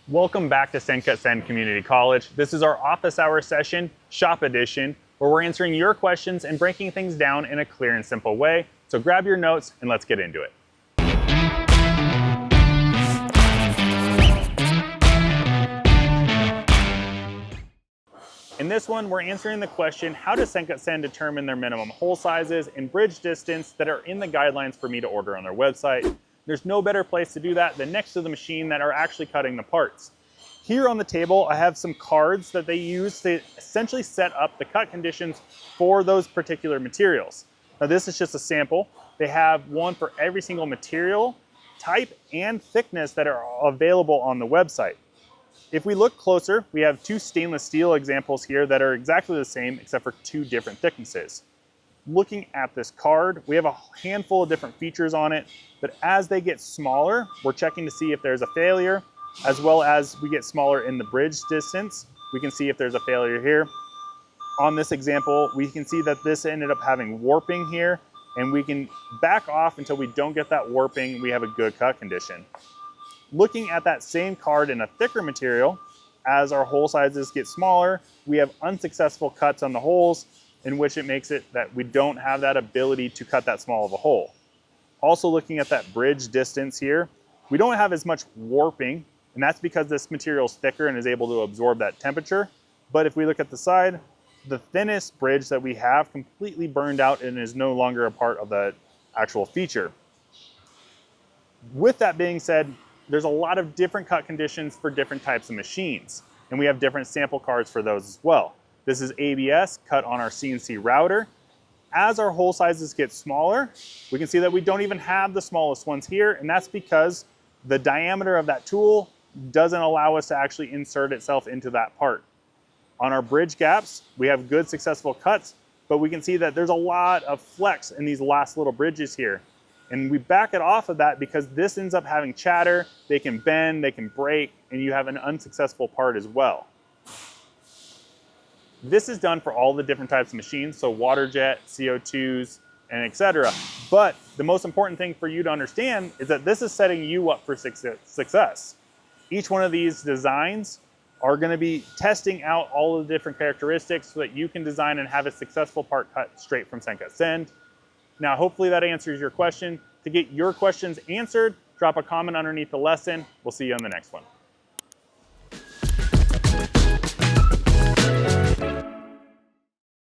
Welcome back to SendCutSend Community College. This is our office hour session, shop edition, where we're answering your questions and breaking things down in a clear and simple way. So grab your notes and let's get into it. In this one, we're answering the question, how does SendCutSend determine their minimum hole sizes and bridge distance that are in the guidelines for me to order on their website? There's no better place to do that than next to the machine that are actually cutting the parts. Here on the table, I have some cards that they use to essentially set up the cut conditions for those particular materials. Now this is just a sample. They have one for every single material, type, and thickness that are available on the website. If we look closer, we have two stainless steel examples here that are exactly the same except for two different thicknesses. Looking at this card, we have a handful of different features on it, but as they get smaller, we're checking to see if there's a failure, as well as we get smaller in the bridge distance. We can see if there's a failure here. On this example, we can see that this ended up having warping here, and we can back off until we don't get that warping. We have a good cut condition. Looking at that same card in a thicker material, as our hole sizes get smaller, we have unsuccessful cuts on the holes, in which it makes it that we don't have that ability to cut that small of a hole. Also looking at that bridge distance here, we don't have as much warping, and that's because this material is thicker and is able to absorb that temperature. But if we look at the side, the thinnest bridge that we have completely burned out and is no longer a part of the actual feature. With that being said, there's a lot of different cut conditions for different types of machines, and we have different sample cards for those as well. This is ABS cut on our CNC router. As our hole sizes get smaller, we can see that we don't even have the smallest ones here, and that's because the diameter of that tool doesn't allow us to actually insert itself into that part. On our bridge gaps, we have good successful cuts, but we can see that there's a lot of flex in these last little bridges here. And we back it off of that because this ends up having chatter, they can bend, they can break, and you have an unsuccessful part as well. This is done for all the different types of machines, so water jet, CO2s, and etc. But the most important thing for you to understand is that this is setting you up for success. Each one of these designs are going to be testing out all of the different characteristics so that you can design and have a successful part cut straight from SendCutSend. Now, hopefully that answers your question. To get your questions answered, drop a comment underneath the lesson. We'll see you on the next one.